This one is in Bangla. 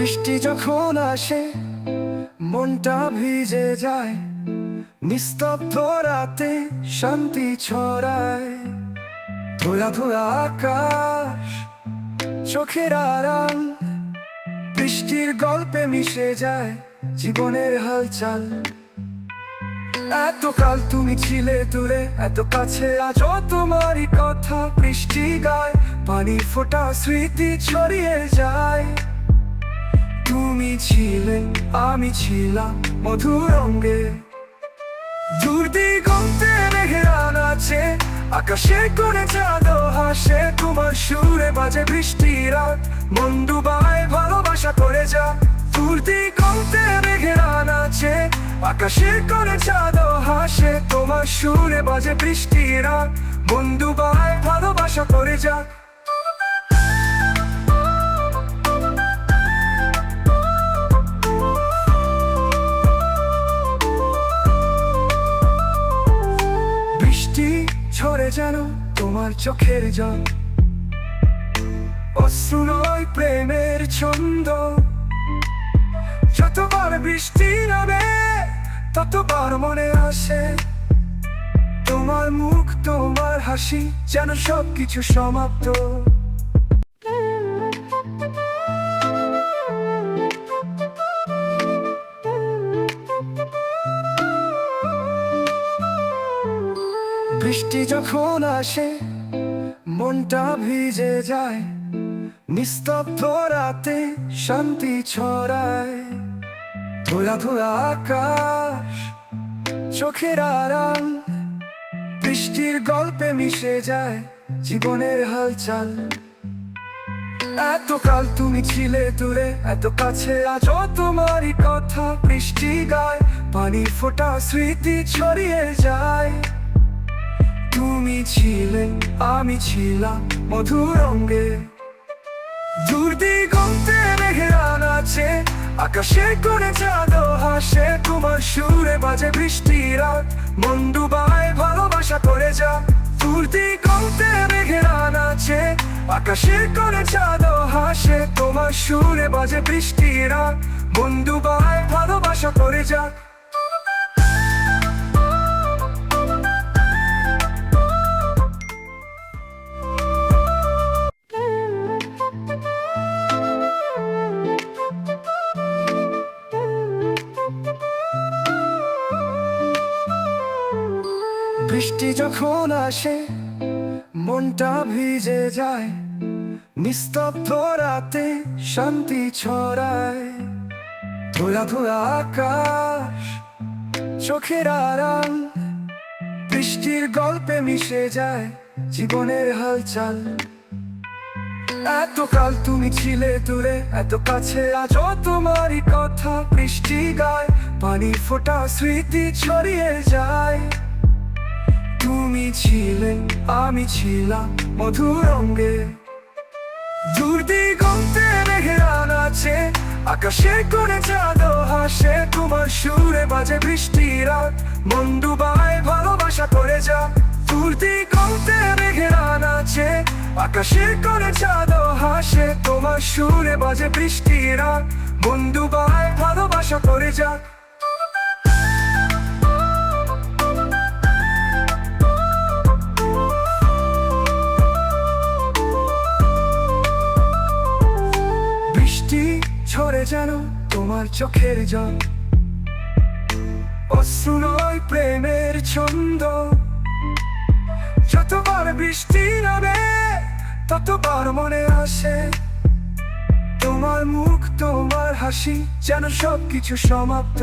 বৃষ্টি যখন আসে মনটা ভিজে যায়, নিস্তব্ধ রাতে শান্তি ছড়ায়। ধোয়া ধোয়া আকাশ, চোখের আড়াল, বৃষ্টির গল্পে মিশে যায় জীবনের হালচাল। এতকাল তুমি ছিলে দূরে, এত কাছে আজও তোমারই কথা বৃষ্টি গায়। পানির ফোঁটা স্মৃতি ছড়িয়ে যায়। তুমি ছিলে, আমি ছিলাম মধুর রঙে। দূর দিগন্তে মেঘের আনাচে, আকাশে করে চাঁদ হাসে। তোমার সুরে বাজে বৃষ্টির রাত, মন ডুবায় ভালোবাসা করে যা। দূর দিগন্তে মেঘের আনাচে, আকাশে করে চাঁদ হাসে। তোমার সুরে বাজে বৃষ্টির রাত, মন ডুবায় ভালোবাসা করে যা। বৃষ্টি ঝরে যেন তোমার চোখের জল, অশ্রু নয় প্রেমের ছন্দ। যতবার বৃষ্টি নামে ততবার মনে আসে তোমার মুখ, তোমার হাসি, যেন সবকিছু সমাপ্ত। বৃষ্টি যখন আসে মনটা ভিজে যায়, নিস্তব্ধ রাতে শান্তি ছড়ায়। ধোয়া ধোয়া আকাশ, চোখের আড়াল, বৃষ্টির গল্পে মিশে যায় জীবনের হালচাল। এতকাল তুমি ছিলে দূরে, এত কাছে আজও তোমারই কথা বৃষ্টি গায়। পানির ফোঁটা স্মৃতি ছড়িয়ে যায়। তুমি ছিলে, আমি ছিলাম মধুর রঙে। দূর দিগন্তে মেঘের আনাচে, আকাশে করে চাঁদ হাসে। তোমার সুরে বাজে বৃষ্টির রাত, মন ডুবায় ভালোবাসা করে যা। দূর দিগন্তে মেঘের আনাচে, আকাশে করে চাঁদ হাসে। তোমার সুরে বাজে বৃষ্টির রাত, মন ডুবায় ভালোবাসা করে যা। বৃষ্টি যখন আসে মনটা ভিজে যায়, নিস্তব্ধ রাতে শান্তি ছড়ায়। ধোয়া ধোয়া আকাশ, চোখের আড়াল, বৃষ্টির গল্পে মিশে যায় জীবনের হালচাল। এতকাল তুমি ছিলে দূরে, এত কাছে আজও তোমারই কথা বৃষ্টি গায়। পানির ফোঁটা স্মৃতি ছড়িয়ে যায়। তুমি ছিলে, আমি ছিলাম মধুর রঙে। দূর দিগন্তে মেঘের আনাচে, আকাশে করে চাঁদ হাসে। তোমার সুরে বাজে বৃষ্টির রাত, মন ডুবায় ভালোবাসা করে যা। দূর দিগন্তে মেঘের আনাচে, আকাশে করে চাঁদ হাসে। তোমার সুরে বাজে বৃষ্টির রাত, মন ডুবায় ভালোবাসা করে যা। ঝরে যেন তোমার চোখের জল, অশ্রু নয় প্রেমের ছন্দ। যতবার বৃষ্টি নামে ততবার মনে আসে তোমার মুখ, তোমার হাসি, যেন সবকিছু সমাপ্ত।